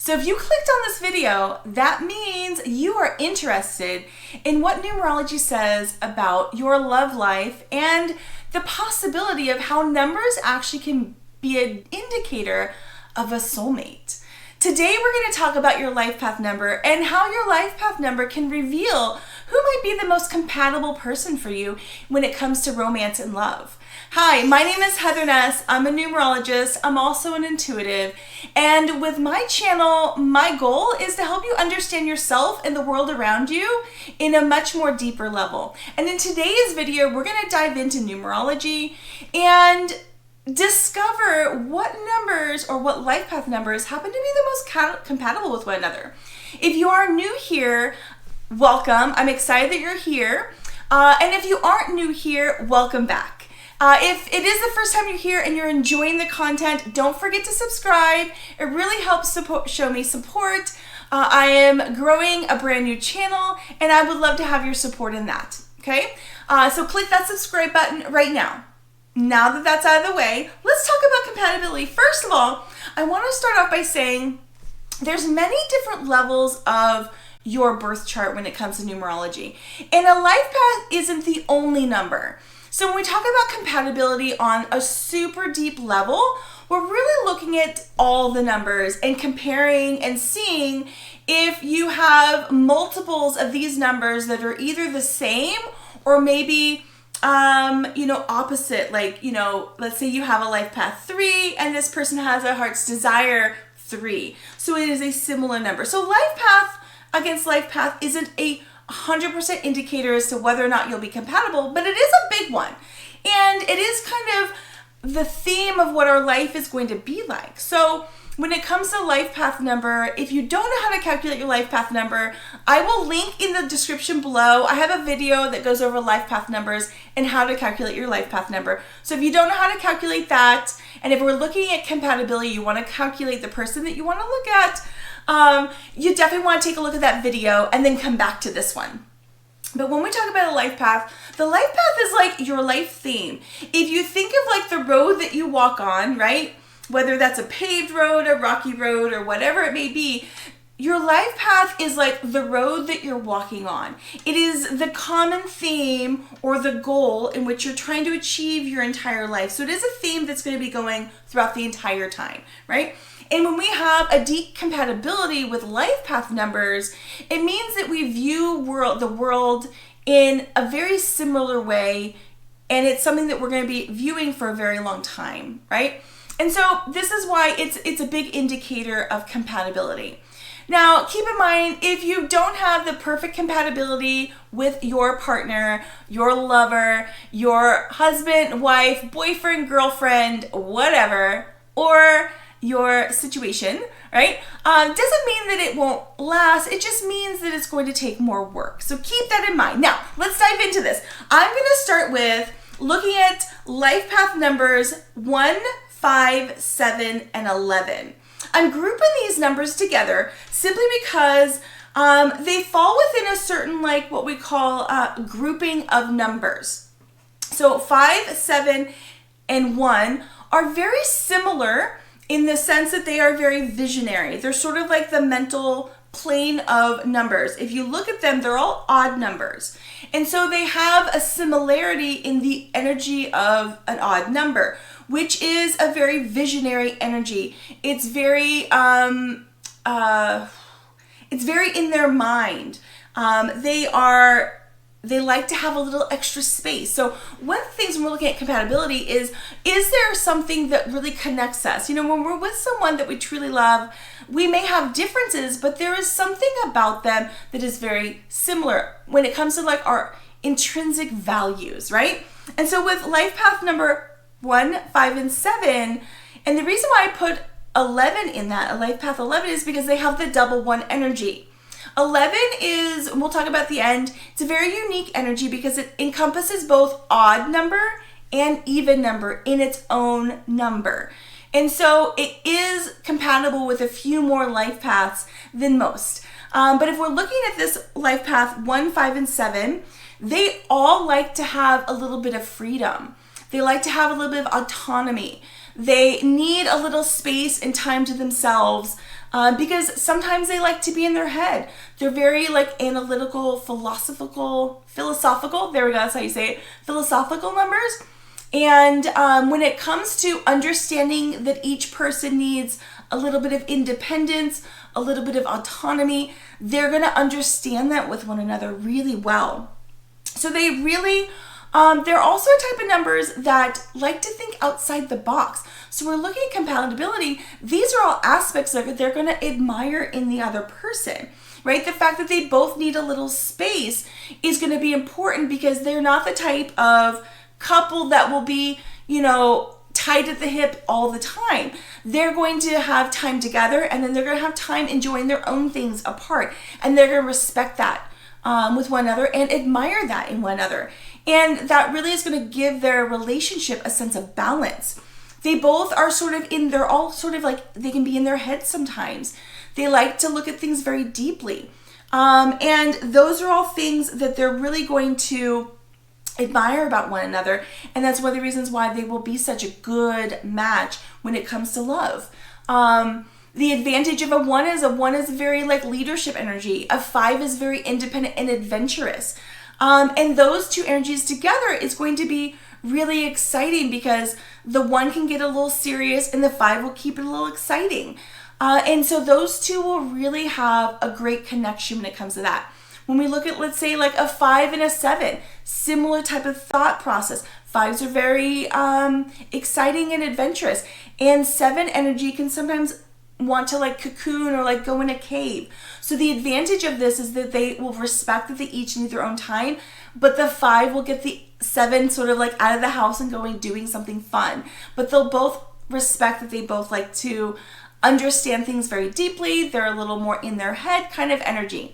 So if you clicked on this video, that means you are interested in what numerology says about your love life and the possibility of how numbers actually can be an indicator of a soulmate. Today we're going to talk about your life path number and how your life path number can reveal who might be the most compatible person for you when it comes to romance and love. Hi, my name is Heather Ness. I'm a numerologist. I'm also an intuitive. And with my channel, my goal is to help you understand yourself and the world around you in a much more deeper level. And in today's video, we're going to dive into numerology and discover what numbers or what life path numbers happen to be the most compatible with one another. If you are new here, welcome. I'm excited that you're here. And if you aren't new here, welcome back. If it is the first time you're here and you're enjoying the content, don't forget to subscribe. It really helps show me support. I am growing a brand new channel and I would love to have your support in that. Okay? So click that subscribe button right now. Now that that's out of the way, let's talk about compatibility. First of all, I want to start off by saying there's many different levels of your birth chart when it comes to numerology. And a life path isn't the only number. So when we talk about compatibility on a super deep level, we're really looking at all the numbers and comparing and seeing if you have multiples of these numbers that are either the same or maybe opposite. Like, let's say you have a life path 3 and this person has a heart's desire 3. So it is a similar number. So life path against life path isn't a 100% indicator as to whether or not you'll be compatible, but it is a big one. And it is kind of the theme of what our life is going to be like. So when it comes to life path number, if you don't know how to calculate your life path number, I will link in the description below. I have a video that goes over life path numbers and how to calculate your life path number. So if you don't know how to calculate that, and if we're looking at compatibility, you want to calculate the person that you want to look at, you definitely want to take a look at that video and then come back to this one. But when we talk about a life path, the life path is like your life theme. If you think of like the road that you walk on, right? Whether that's a paved road, a rocky road, or whatever it may be, your life path is like the road that you're walking on. It is the common theme or the goal in which you're trying to achieve your entire life. So it is a theme that's going to be going throughout the entire time, right? And when we have a deep compatibility with life path numbers, it means that we view the world in a very similar way, and it's something that we're going to be viewing for a very long time, right? And so this is why it's a big indicator of compatibility. Now, keep in mind, if you don't have the perfect compatibility with your partner, your lover, your husband, wife, boyfriend, girlfriend, whatever, or your situation, right? Doesn't mean that it won't last. It just means that it's going to take more work. So keep that in mind. Now, let's dive into this. I'm going to start with looking at life path numbers 1, 5, 7, and 11. I'm grouping these numbers together simply because they fall within a certain, like what we call grouping of numbers. So 5, 7, and 1 are very similar in the sense that they are very visionary. They're sort of like the mental plane of numbers. If you look at them, they're all odd numbers. And so they have a similarity in the energy of an odd number, which is a very visionary energy. It's very in their mind. They like to have a little extra space. So one of the things when we're looking at compatibility is there something that really connects us? When we're with someone that we truly love, we may have differences, but there is something about them that is very similar when it comes to like our intrinsic values, right? And so with life path number 1, 5, and 7, and the reason why I put 11 in that, a life path 11, is because they have the double 1 energy. 11 is, and we'll talk about the end, it's a very unique energy because it encompasses both odd number and even number in its own number. And so it is compatible with a few more life paths than most. But if we're looking at this life path 1, 5, and 7, they all like to have a little bit of freedom. They like to have a little bit of autonomy. They need a little space and time to themselves. because sometimes they like to be in their head. They're very like analytical, philosophical, there we go, that's how you say it, philosophical numbers. And when it comes to understanding that each person needs a little bit of independence, a little bit of autonomy, they're going to understand that with one another really well. So they really, they're also a type of numbers that like to think outside the box. So we're looking at compatibility. These are all aspects that they're going to admire in the other person, right? The fact that they both need a little space is going to be important because they're not the type of couple that will be, tied at the hip all the time. They're going to have time together, and then they're going to have time enjoying their own things apart, and they're going to respect that with one another and admire that in one another. And that really is going to give their relationship a sense of balance. They both are they're all sort of like, they can be in their heads sometimes. They like to look at things very deeply. And those are all things that they're really going to admire about one another, and that's one of the reasons why they will be such a good match when it comes to love. The advantage of a one is very like leadership energy. A 5 is very independent and adventurous. And those two energies together is going to be really exciting because the 1 can get a little serious and the 5 will keep it a little exciting. And so those two will really have a great connection when it comes to that. When we look at, let's say, like a 5 and a 7, similar type of thought process. 5s are very exciting and adventurous. And 7 energy can sometimes want to like cocoon or like go in a cave. So the advantage of this is that they will respect that they each need their own time, but the 5 will get the 7 sort of like out of the house and doing something fun. But they'll both respect that they both like to understand things very deeply. They're a little more in their head kind of energy.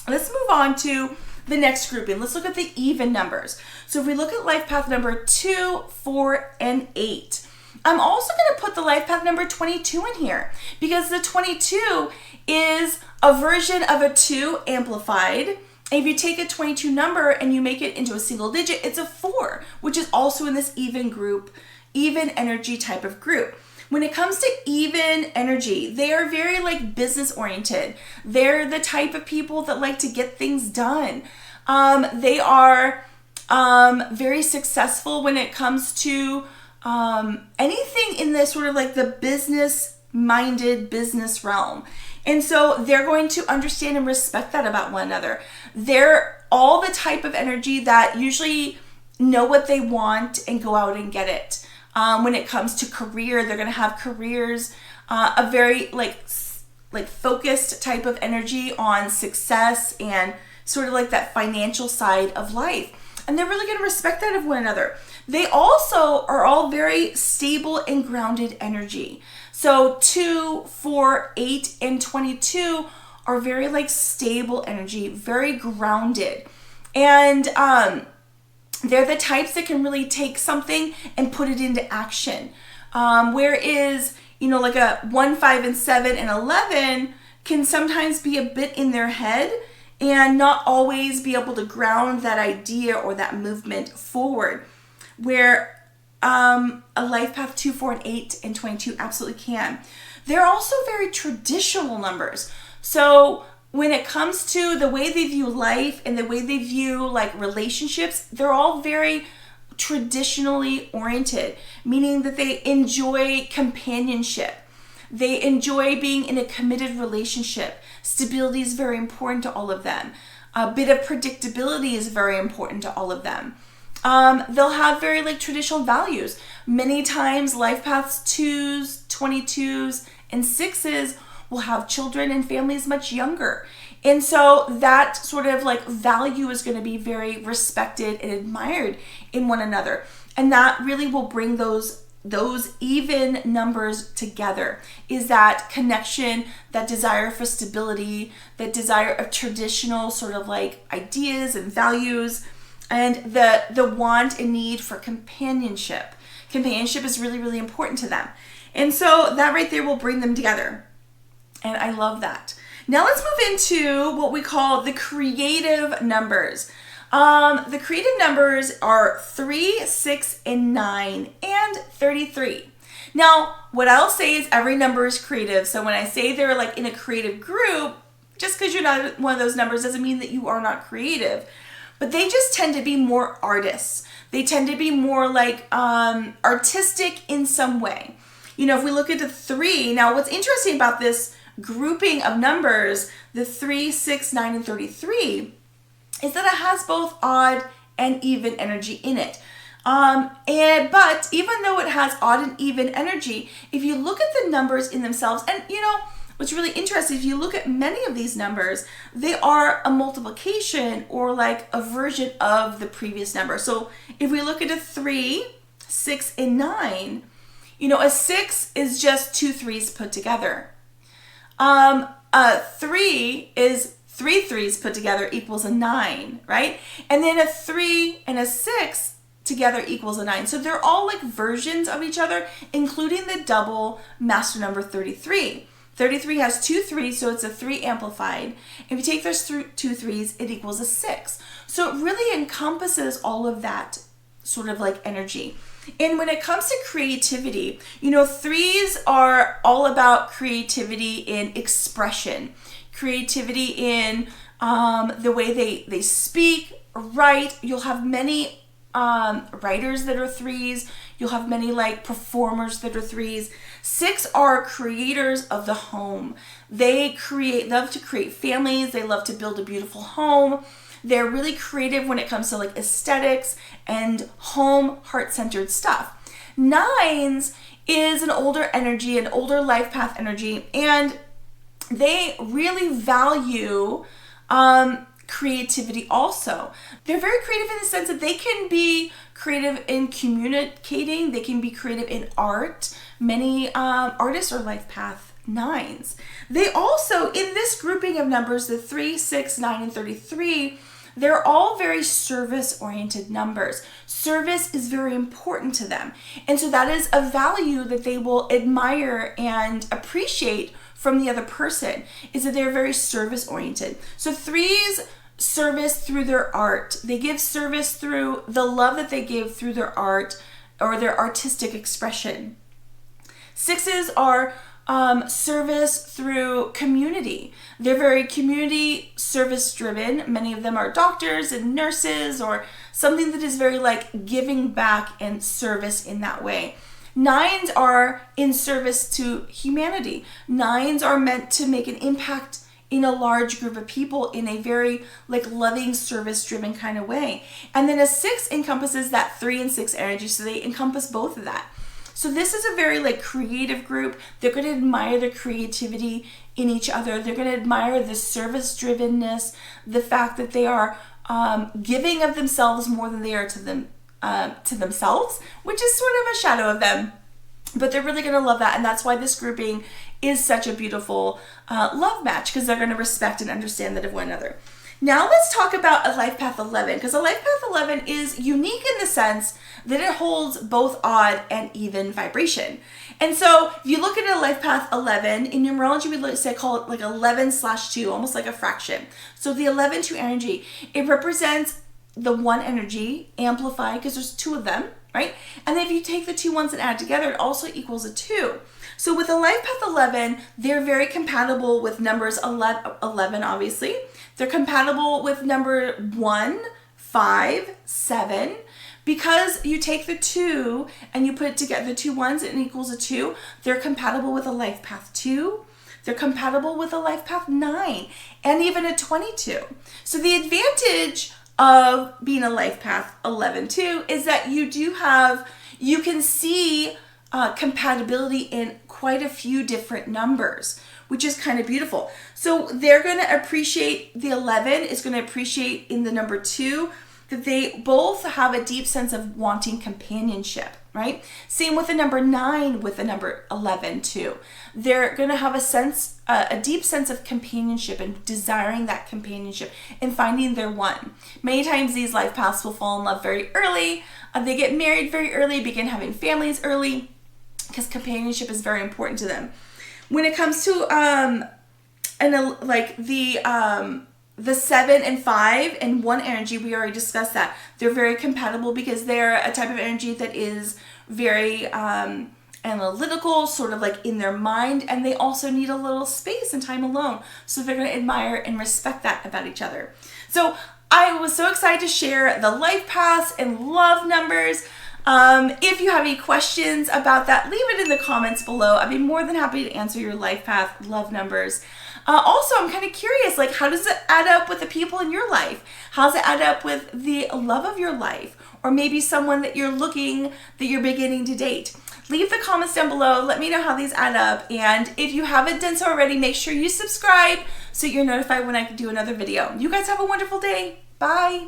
Let's move on to the next grouping. Let's look at the even numbers. So if we look at life path number 2, 4, and 8, I'm also going to put the life path number 22 in here because the 22 is a version of a 2 amplified. And if you take a 22 number and you make it into a single digit, it's a 4, which is also in this even group, even energy type of group. When it comes to even energy, they are very like business oriented. They're the type of people that like to get things done. They are very successful when it comes to anything in this sort of like the business-minded business realm. And so they're going to understand and respect that about one another. They're all the type of energy that usually know what they want and go out and get it. When it comes to career, they're going to have careers, a very like focused type of energy on success and sort of like that financial side of life. And they're really going to respect that of one another. They also are all very stable and grounded energy. So 2, 4, 8, and 22 are very like stable energy, very grounded. And they're the types that can really take something and put it into action. Whereas, like a 1, 5, and 7, and 11 can sometimes be a bit in their head and not always be able to ground that idea or that movement forward. Where a life path 2, 4, and 8, and 22 absolutely can. They're also very traditional numbers. So when it comes to the way they view life and the way they view like relationships, they're all very traditionally oriented, meaning that they enjoy companionship. They enjoy being in a committed relationship. Stability is very important to all of them. A bit of predictability is very important to all of them. They'll have very like traditional values. Many times life paths 2s, 22s, and 6s will have children and families much younger. And so that sort of like value is going to be very respected and admired in one another. And that really will bring those even numbers together, is that connection, that desire for stability, that desire of traditional sort of like ideas and values, and the want and need for companionship. Companionship is really, really important to them. And so that right there will bring them together. And I love that. Now let's move into what we call the creative numbers. The creative numbers are 3, 6, and 9, and 33. Now, what I'll say is every number is creative. So when I say they're like in a creative group, just because you're not one of those numbers doesn't mean that you are not creative. But they just tend to be more artists. They tend to be more like artistic in some way. If we look at the 3, now what's interesting about this grouping of numbers, the 3, 6, 9, and 33, is that it has both odd and even energy in it. But even though it has odd and even energy, if you look at the numbers in themselves, and what's really interesting, if you look at many of these numbers, they are a multiplication or like a version of the previous number. So if we look at a 3, 6, and 9, a 6 is just 2 3s put together. A 3 is 3 3s put together equals a 9, right? And then a 3 and a 6 together equals a 9. So they're all like versions of each other, including the double master number 33. 33 has 2 3s, so it's a 3 amplified. If you take those 2 3s, it equals a 6. So it really encompasses all of that sort of like energy. And when it comes to creativity, 3s are all about creativity in expression, creativity in the way they speak, write. You'll have many writers that are 3s. You'll have many like performers that are 3s. 6 are creators of the home. They love to create families. They love to build a beautiful home. They're really creative when it comes to like aesthetics and home, heart-centered stuff. 9s is an older energy, an older life path energy, and they really value creativity also. They're very creative in the sense that they can be creative in communicating. They can be creative in art. Many artists are life path 9s. They also, in this grouping of numbers, the 3, 6, 9, and 33, they're all very service-oriented numbers. Service is very important to them. And so that is a value that they will admire and appreciate from the other person, is that they're very service-oriented. So 3s service through their art. They give service through the love that they give through their art or their artistic expression. 6s are service through community. They're very community service driven. Many of them are doctors and nurses or something that is very like giving back and service in that way. 9s are in service to humanity. 9s are meant to make an impact in a large group of people in a very like loving, service-driven kind of way. And then a 6 encompasses that 3 and 6 energy, so they encompass both of that. So this is a very like creative group. They're going to admire the creativity in each other. They're going to admire the service-drivenness, the fact that they are giving of themselves more than they are to themselves, which is sort of a shadow of them. But they're really going to love that, and that's why this grouping is such a beautiful love match, because they're going to respect and understand that of one another. Now let's talk about a life path 11, because a life path 11 is unique in the sense that it holds both odd and even vibration. And so if you look at a life path 11, in numerology we call it like 11/2, almost like a fraction. So the 11-2 energy, it represents the 1 energy amplified, because there's 2 of them, right? And then if you take the 2 ones and add together, it also equals a 2. So with a life path 11, they're very compatible with numbers 11, obviously. They're compatible with number 1, 5, 7. Because you take the 2 and you put it together, the 2 ones, and it equals a 2, they're compatible with a life path 2. They're compatible with a life path 9 and even a 22. So the advantage of being a life path 11 too is that you can see compatibility in quite a few different numbers, which is kind of beautiful. So they're going to appreciate the 11 is going to appreciate in the number 2 that they both have a deep sense of wanting companionship, right? Same with the number 9 with the number 11 too. They're going to have a deep sense of companionship and desiring that companionship and finding their one. Many times these life paths will fall in love very early. They get married very early, begin having families early, because companionship is very important to them. When it comes to the 7 and 5 and 1 energy, we already discussed that. They're very compatible because they're a type of energy that is very analytical, sort of like in their mind, and they also need a little space and time alone. So they're going to admire and respect that about each other. So I was so excited to share the life paths and love numbers. If you have any questions about that, leave it in the comments below. I'd be more than happy to answer your life path love numbers. Also, I'm kind of curious, like, how does it add up with the people in your life? How does it add up with the love of your life? Or maybe someone that you're beginning to date? Leave the comments down below. Let me know how these add up. And if you haven't done so already, make sure you subscribe so you're notified when I do another video. You guys have a wonderful day. Bye.